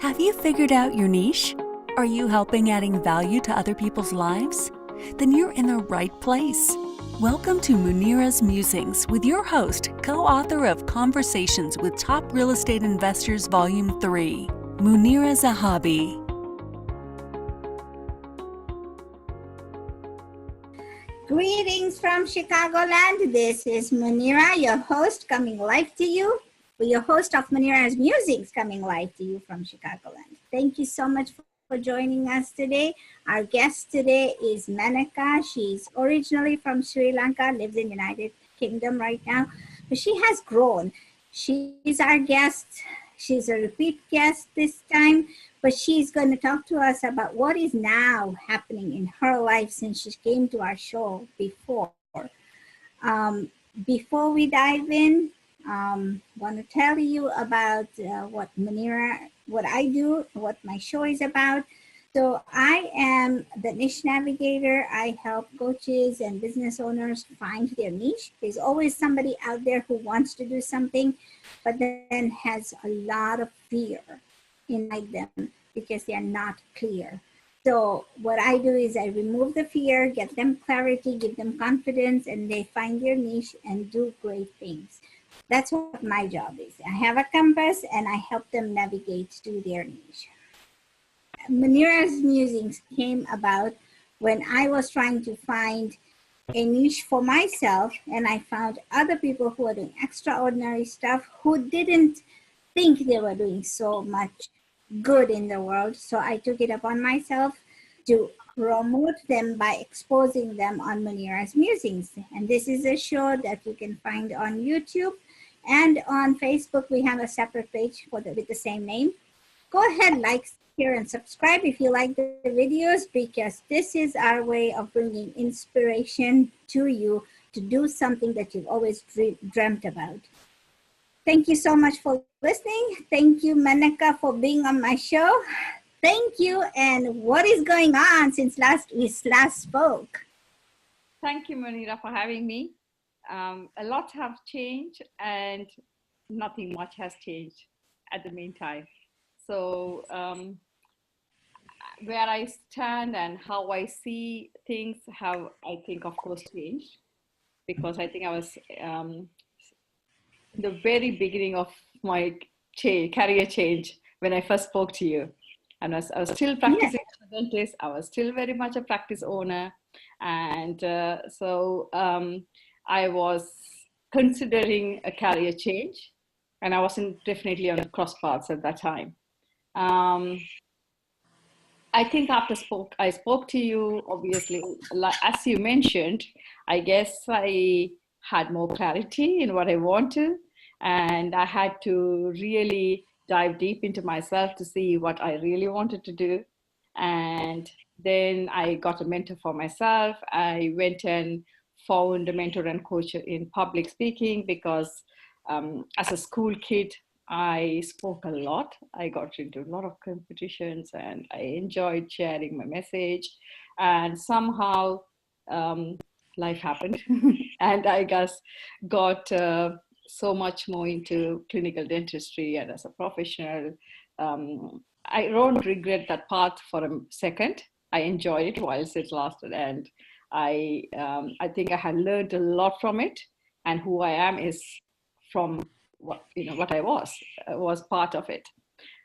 Have you figured out your niche? Are you helping adding value to other people's lives? Then you're in the right place. Welcome to Munira's Musings with your host, co-author of Conversations with Top Real Estate Investors Volume 3, Munira Zahabi. Greetings from Chicagoland. This is Munira, your host, coming live to you. Your host of Munira's Musings, coming live to you from Chicagoland. Thank you so much for joining us today. Our guest today is Menaca. She's originally from Sri Lanka, lives in United Kingdom right now, but she has grown. She's our guest. She's a repeat guest this time, but she's going to talk to us about what is now happening in her life since she came to our show before. Before we dive in, want to tell you about what I do, what my show is about. So I am the niche navigator. I help coaches and business owners find their niche. There's always somebody out there who wants to do something, but then has a lot of fear inside them because they are not clear. So what I do is I remove the fear, get them clarity, give them confidence, and they find their niche and do great things. That's what my job is. I have a compass and I help them navigate to their niche. Munira's Musings came about when I was trying to find a niche for myself, and I found other people who are doing extraordinary stuff who didn't think they were doing so much good in the world. So I took it upon myself to promote them by exposing them on Munira's Musings. And this is a show that you can find on YouTube. And on Facebook, we have a separate page with the same name. Go ahead, like, share, and subscribe if you like the videos, because this is our way of bringing inspiration to you to do something that you've always dreamt about. Thank you so much for listening. Thank you, Menaca, for being on my show. Thank you. And what is going on since we last spoke? Thank you, Munira, for having me. A lot have changed and nothing much has changed at the meantime. So where I stand and how I see things have, I think, of course, changed, because I think I was the very beginning of my career change when I first spoke to you. And I was still practicing as a dentist. I was still very much a practice owner. And so I was considering a career change, and I wasn't definitely on the cross paths at that time. I think after I spoke to you, obviously, as you mentioned, I guess I had more clarity in what I wanted, and I had to really dive deep into myself to see what I really wanted to do. And then I got a mentor for myself. I went and found a mentor and coach in public speaking, because as a school kid, I spoke a lot. I got into a lot of competitions and I enjoyed sharing my message. And somehow life happened and I got so much more into clinical dentistry, and as a professional, I don't regret that path for a second. I enjoyed it whilst it lasted, and I think I had learned a lot from it, and who I am is from what I was part of it.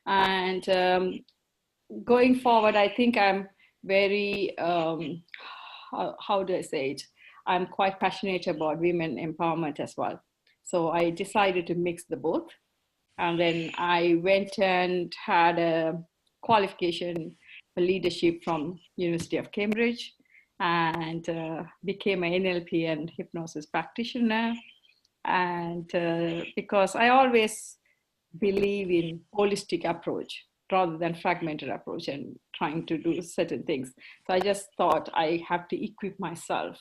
And going forward, I think I'm very how do I say it? I'm quite passionate about women empowerment as well. So I decided to mix the both, and then I went and had a qualification for leadership from University of Cambridge, and became an NLP and hypnosis practitioner. And because I always believe in holistic approach rather than fragmented approach and trying to do certain things. So I just thought I have to equip myself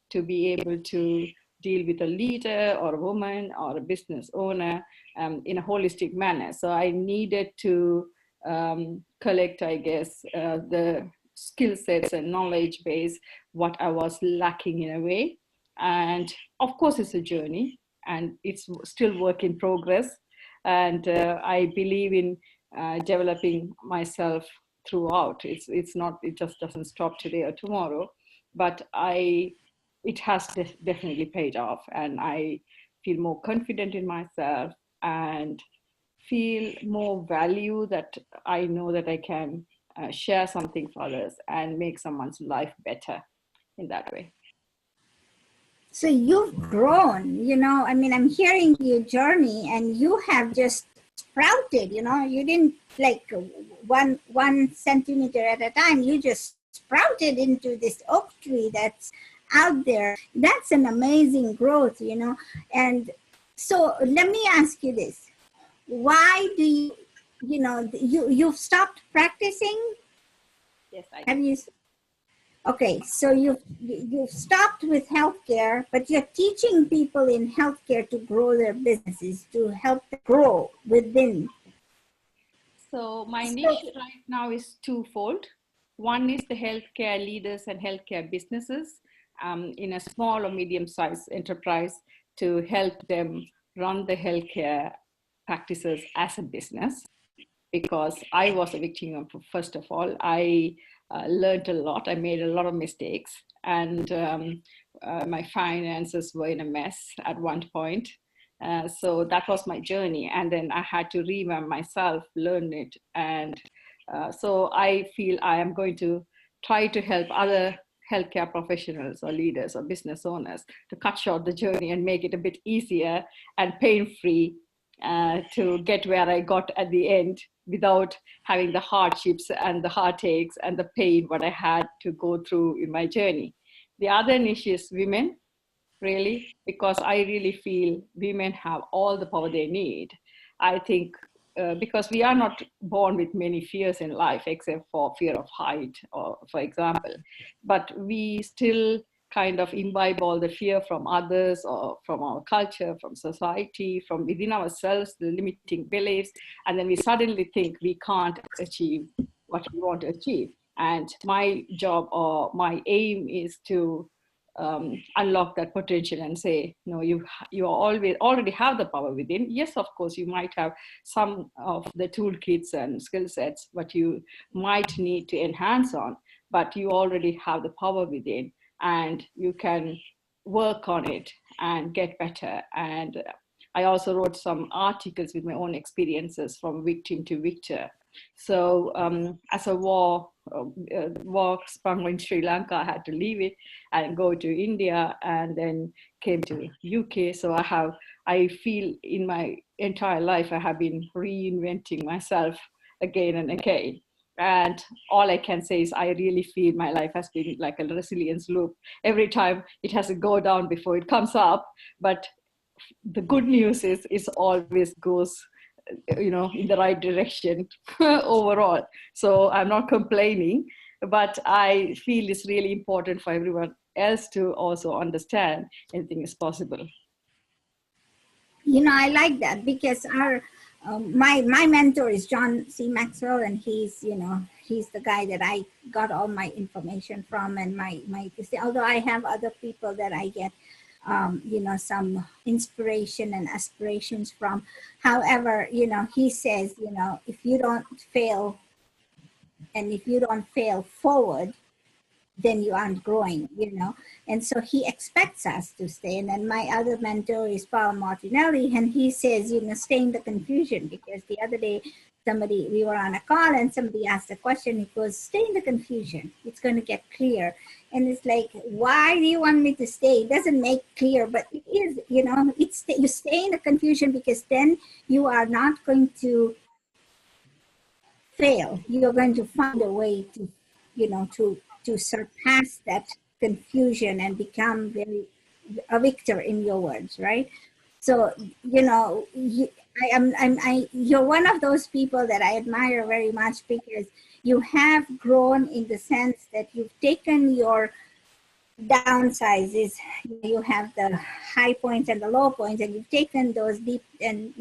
to be able to deal with a leader or a woman or a business owner in a holistic manner. So I needed to collect, I guess, the skill sets and knowledge base, what I was lacking in a way. And of course, it's a journey and it's still work in progress. And I believe in developing myself throughout. It's not, it just doesn't stop today or tomorrow, but it has definitely paid off, and I feel more confident in myself and feel more value, that I know that I can share something for others and make someone's life better in that way. So you've grown, I mean, I'm hearing your journey and you have just sprouted, you didn't like one centimeter at a time, you just sprouted into this oak tree that's out there. That's an amazing growth, And so let me ask you this. Why do you've stopped practicing? Yes, I have you? Okay, so you've stopped with healthcare, but you're teaching people in healthcare to grow their businesses, to help them grow within. So my niche right now is twofold. One is the healthcare leaders and healthcare businesses in a small or medium-sized enterprise, to help them run the healthcare practices as a business, because I was a victim of, first of all, I learned a lot. I made a lot of mistakes, and my finances were in a mess at one point. So that was my journey. And then I had to revamp myself, learn it. And so I feel I am going to try to help other healthcare professionals or leaders or business owners to cut short the journey and make it a bit easier and pain-free to get where I got at the end, without having the hardships and the heartaches and the pain what I had to go through in my journey. The other niche is women, really, because I really feel women have all the power they need. I think because we are not born with many fears in life, except for fear of height, or for example, but we still kind of imbibe all the fear from others, or from our culture, from society, from within ourselves, the limiting beliefs, and then we suddenly think we can't achieve what we want to achieve. And my job, or my aim, is to unlock that potential and say, no, you already have the power within. Yes, of course, you might have some of the toolkits and skill sets, but you might need to enhance on, but you already have the power within, and you can work on it and get better. And I also wrote some articles with my own experiences from victim to victor. So as a war sprung in Sri Lanka, I had to leave it and go to India, and then came to UK. So I feel in my entire life, I have been reinventing myself again and again. And all I can say is I really feel my life has been like a resilience loop. Every time it has to go down before it comes up. But the good news is it always goes in the right direction overall. So I'm not complaining, but I feel it's really important for everyone else to also understand anything is possible. I like that, because my mentor is John C. Maxwell, and he's the guy that I got all my information from, and although I have other people that I get some inspiration and aspirations from. However, he says, if you don't fail, and if you don't fail forward, then you aren't growing, And so he expects us to stay. And then my other mentor is Paul Martinelli, and he says, stay in the confusion, because the other day we were on a call and somebody asked a question. He goes, stay in the confusion. It's going to get clear. And it's like, why do you want me to stay? It doesn't make clear, but it is, you stay in the confusion, because then you are not going to fail. You're going to find a way to, to surpass that confusion and become a victor, in your words, right? So, you're one of those people that I admire very much, because you have grown in the sense that you've taken your downsizes. You have the high points and the low points, and you've taken those deep and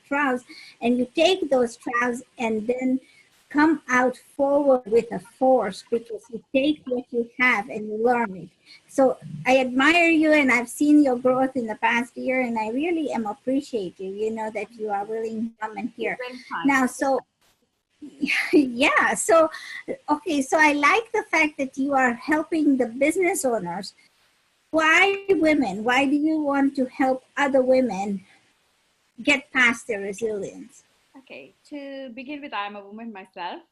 trials, and you take those trials and then come out forward with a force, because you take what you have and you learn it. So I admire you, and I've seen your growth in the past year, and I really am appreciative, that you are willing to come and hear. Now, so Yeah. So, okay. So I like the fact that you are helping the business owners. Why women? Why do you want to help other women get past their resilience? Okay, to begin with, I'm a woman myself,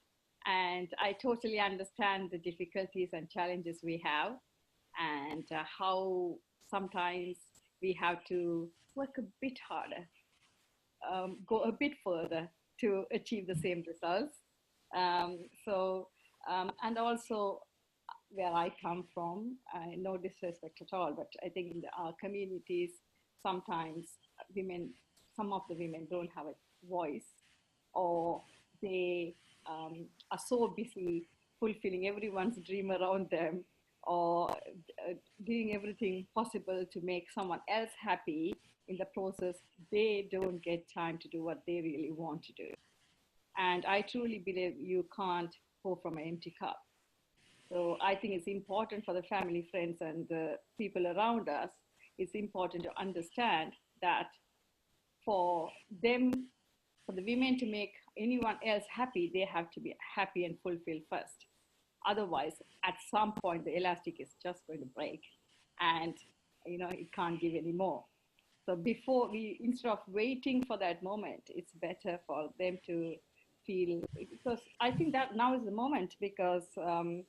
and I totally understand the difficulties and challenges we have, and how sometimes we have to work a bit harder, go a bit further to achieve the same results. Um, so, and also where I come from, no disrespect at all, but I think in our communities, sometimes women, some of the women don't have a voice, or they are so busy fulfilling everyone's dream around them, or doing everything possible to make someone else happy. In the process, they don't get time to do what they really want to do. And I truly believe you can't pour from an empty cup. So I think it's important for the family, friends, and the people around us. It's important to understand that for them, for the women to make anyone else happy, they have to be happy and fulfilled first. Otherwise, at some point, the elastic is just going to break, and it can't give any more. So before we, instead of waiting for that moment, it's better for them to feel, because I think that now is the moment, because a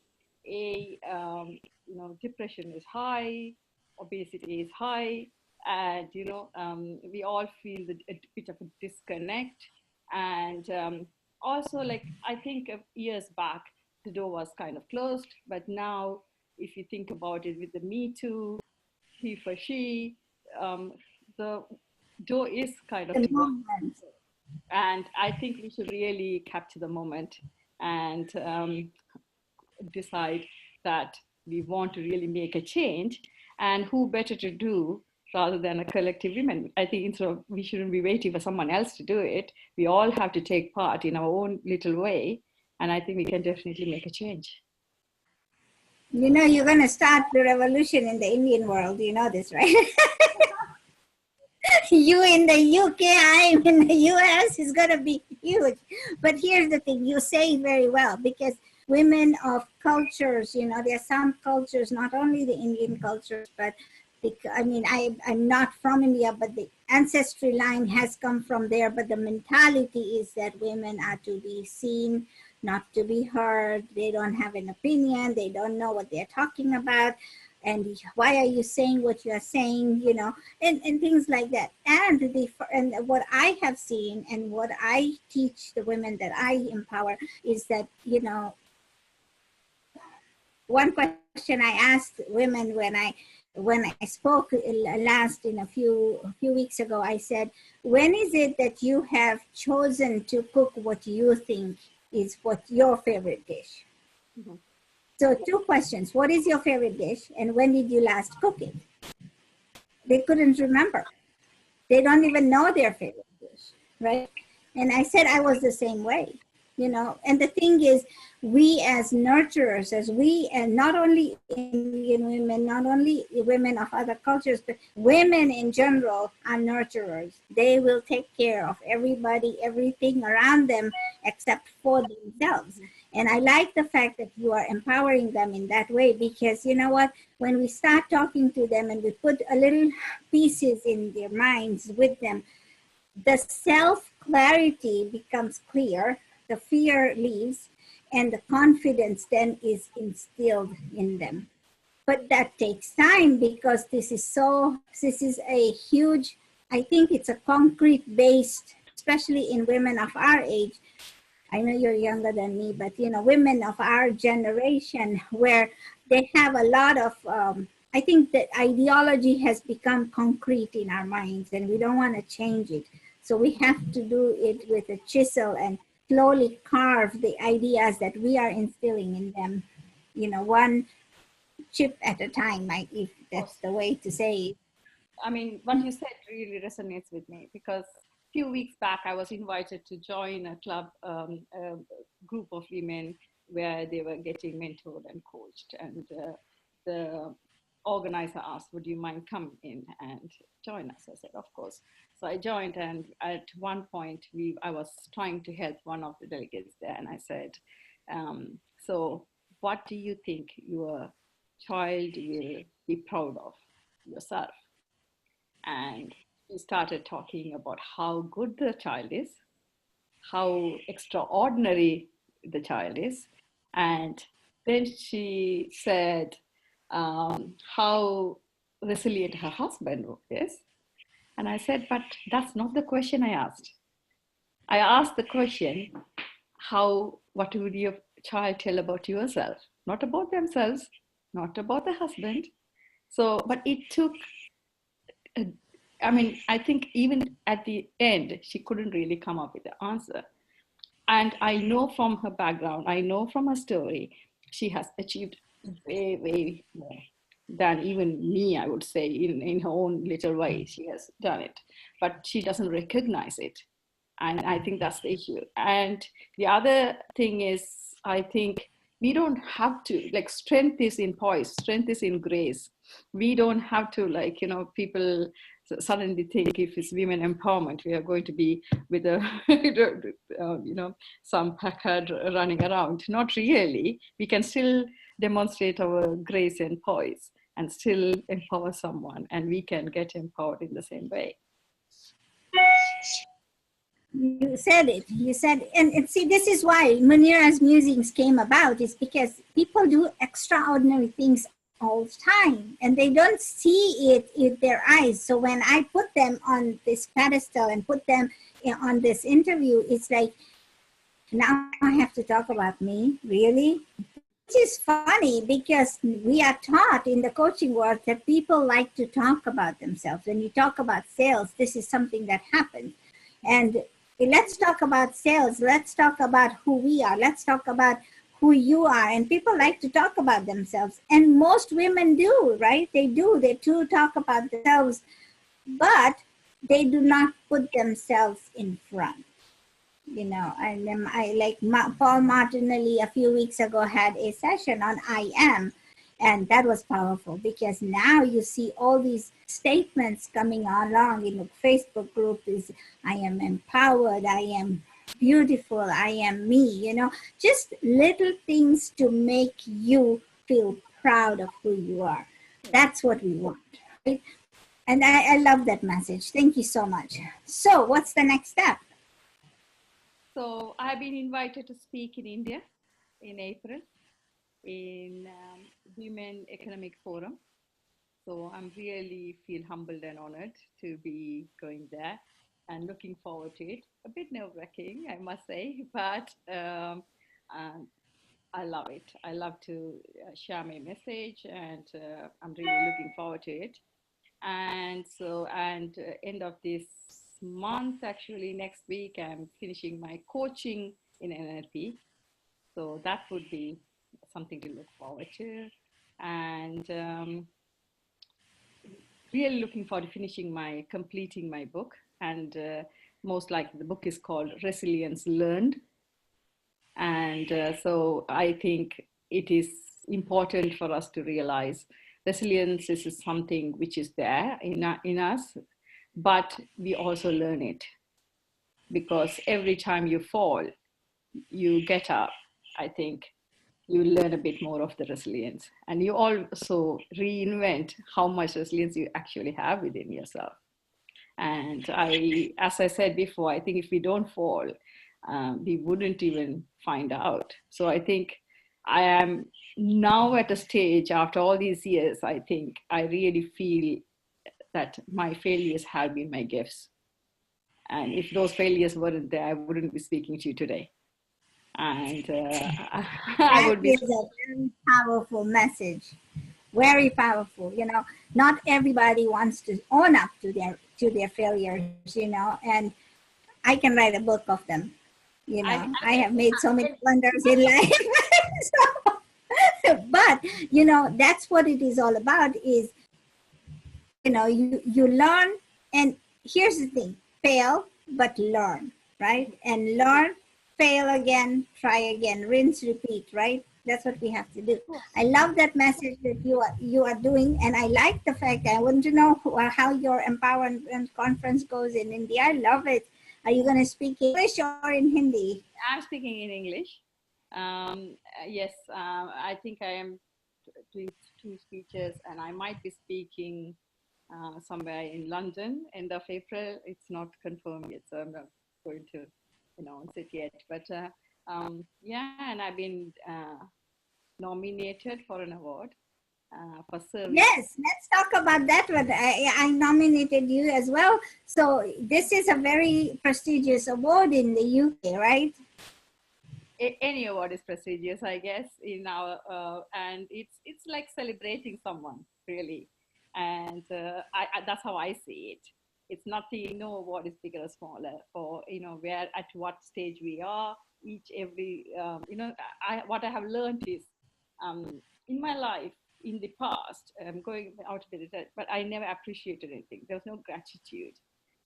depression is high, obesity is high, and we all feel a bit of a disconnect. And also, like, I think years back the door was kind of closed, but now if you think about it, with the Me Too, he for she, um, the door is kind of The to go. moment. And I think we should really capture the moment, and decide that we want to really make a change. And who better to do rather than a collective women? I think instead of, we shouldn't be waiting for someone else to do it. We all have to take part in our own little way. And I think we can definitely make a change. You know, you're going to start the revolution in the Indian world. You know this, right? You in the UK, I'm in the US, is going to be huge. But here's the thing, you say it very well, because women of cultures, you know, there are some cultures, not only the Indian cultures, but I mean, I'm not from India, but the ancestry line has come from there. But the mentality is that women are to be seen, not to be heard. They don't have an opinion. They don't know what they're talking about. And why are you saying what you are saying, you know, and things like that. And what I have seen and what I teach the women that I empower is that, you know, one question I asked women when I spoke last in a few weeks ago, I said, when is it that you have chosen to cook what you think is what your favorite dish? Mhm. So two questions. What is your favorite dish and when did you last cook it? They couldn't remember. They don't even know their favorite dish, right? And I said I was the same way, you know. And the thing is, we as nurturers, as we, and not only Indian women, not only women of other cultures, but women in general are nurturers. They will take care of everybody, everything around them, except for themselves. And I like the fact that you are empowering them in that way, because you know what? When we start talking to them and we put a little pieces in their minds with them, the self clarity becomes clear, the fear leaves, and the confidence then is instilled in them. But that takes time, because this is a huge, I think it's a concrete based, especially in women of our age. I know you're younger than me, but you know, women of our generation, where they have a lot of, I think that ideology has become concrete in our minds and we don't want to change it. So we have to do it with a chisel and slowly carve the ideas that we are instilling in them, you know, one chip at a time, if that's the way to say it. I mean, what you said really resonates with me, because a few weeks back I was invited to join a club, a group of women where they were getting mentored and coached. And the organizer asked, would you mind come in and join us? I said, of course. So I joined, and at one point I was trying to help one of the delegates there, and I said, so what do you think your child will be proud of yourself? And we started talking about how good the child is, how extraordinary the child is. And then she said how resilient her husband is. And I said, but that's not the question I asked. I asked the question, what would your child tell about yourself? Not about themselves, not about the husband. So, but it took, I think even at the end, she couldn't really come up with the answer. And I know from her background, I know from her story, she has achieved way, way more than even me, I would say, in her own little way. She has done it, but she doesn't recognize it. And I think that's the issue. And the other thing is, I think we don't have to, like, strength is in poise, strength is in grace. We don't have to, like, people suddenly think if it's women empowerment, we are going to be with a, some placard running around. Not really. We can still demonstrate our grace and poise and still empower someone, and we can get empowered in the same way. You said it. You said, and see, this is why Munira's musings came about, is because people do extraordinary things all the time, and they don't see it in their eyes. So when I put them on this pedestal and put them on this interview, it's like, now I have to talk about me, really? Which is funny, because we are taught in the coaching world that people like to talk about themselves. When you talk about sales, this is something that happens. And let's talk about sales. Let's talk about who we are. Let's talk about who you are. And people like to talk about themselves. And most women do, right? They do. They do talk about themselves, but they do not put themselves in front. I like Paul Martinelli a few weeks ago had a session on I am. And that was powerful, because now you see all these statements coming along in the Facebook group is, I am empowered, I am beautiful, I am me, just little things to make you feel proud of who you are. That's what we want, right? And I love that message. Thank you so much. So what's the next step? So I've been invited to speak in India in April in Women Economic Forum. So I'm really feel humbled and honored to be going there and looking forward to it. A bit nerve-wracking, I must say, but I love it. I love to share my message, and I'm really looking forward to it. And so, end of this month, actually next week, I'm finishing my coaching in NLP. So that would be something to look forward to. And really looking forward to completing my book. And most likely the book is called Resilience Learned. And so I think it is important for us to realize resilience is something which is there in us, but we also learn it, because every time you fall, you get up. I think you learn a bit more of the resilience, and you also reinvent how much resilience you actually have within yourself. And as I said before, I think if we don't fall, we wouldn't even find out. So I think I am now at a stage after all these years, I think I really feel that my failures have been my gifts. And if those failures weren't there, I wouldn't be speaking to you today. And I would be. That is a very powerful message. Very powerful. Not everybody wants to own up to their failures, and I can write a book of them. I have made so many blunders in life. But, that's what it is all about, is, you learn, and here's the thing, fail, but learn, right? And learn, fail again, try again, rinse, repeat, right? That's what we have to do. I love that message that you are doing, and I like the fact. I want to know how your empowerment conference goes in India. I love it. Are you going to speak English or in Hindi? I'm speaking in English. Yes, I think I am doing 2 speeches, and I might be speaking somewhere in London end of April. It's not confirmed yet, so I'm not going to announce it yet. But yeah, and I've been nominated for an award for service. Yes, let's talk about that one. I nominated you as well. So this is a very prestigious award in the UK, right? Any award is prestigious, I guess, in our and it's like celebrating someone, really, and that's how I see it. It's nothing, no award is bigger or smaller, or where at what stage we are. Every what I have learned is in my life in the past, going out of it, but I never appreciated anything. There was no gratitude,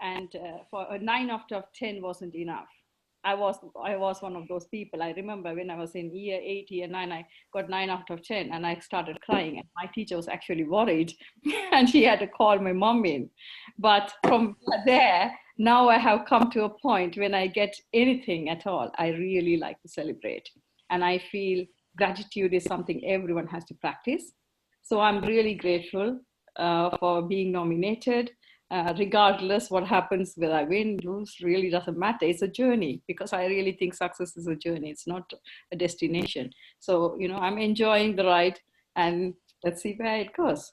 and for a 9 out of 10 wasn't enough. I was one of those people. I remember when I was in year 8, year 9, I got 9 out of 10, and I started crying. And my teacher was actually worried, and she had to call my mom in. But from there, now I have come to a point when I get anything at all, I really like to celebrate. And I feel gratitude is something everyone has to practice. So I'm really grateful for being nominated. Regardless what happens, whether I win, lose, really doesn't matter. It's a journey, because I really think success is a journey. It's not a destination. So, I'm enjoying the ride, and let's see where it goes.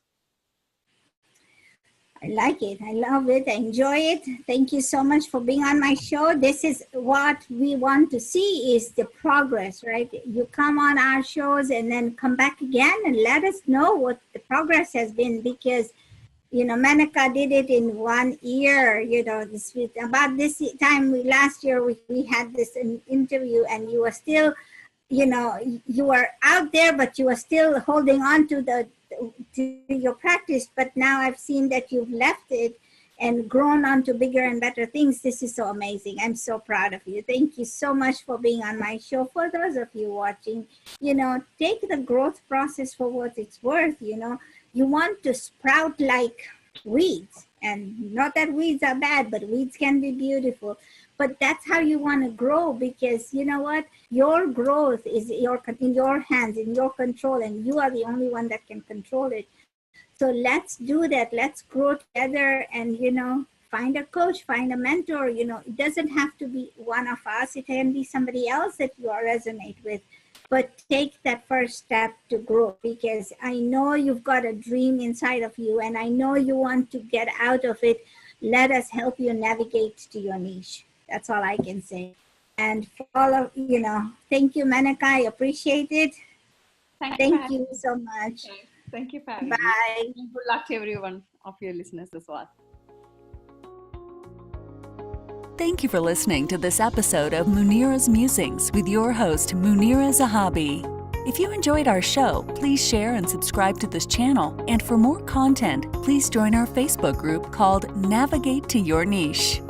I like it. I love it. I enjoy it. Thank you so much for being on my show. This is what we want to see, is the progress, right? You come on our shows and then come back again and let us know what the progress has been, because Menaca did it in 1 year. About this time last year, we had this interview, and you were still, you were out there, but you were still holding on to your practice. But now I've seen that you've left it and grown on to bigger and better things. This is so amazing. I'm so proud of you. Thank you so much for being on my show. For those of you watching, take the growth process for what it's worth. You want to sprout like weeds, and not that weeds are bad, but weeds can be beautiful. But that's how you want to grow, because you know what? Your growth is in your hands, in your control, and you are the only one that can control it. So let's do that. Let's grow together, and find a coach, find a mentor. It doesn't have to be one of us. It can be somebody else that you resonate with. But take that first step to grow, because I know you've got a dream inside of you, and I know you want to get out of it. Let us help you navigate to your niche. That's all I can say. And for all of thank you, Menaca. I appreciate it. Thank you so much. Thank you for having me. Bye. Good luck to everyone of your listeners as well. Thank you for listening to this episode of Munira's Musings with your host, Munira Zahabi. If you enjoyed our show, please share and subscribe to this channel. And for more content, please join our Facebook group called Navigate to Your Niche.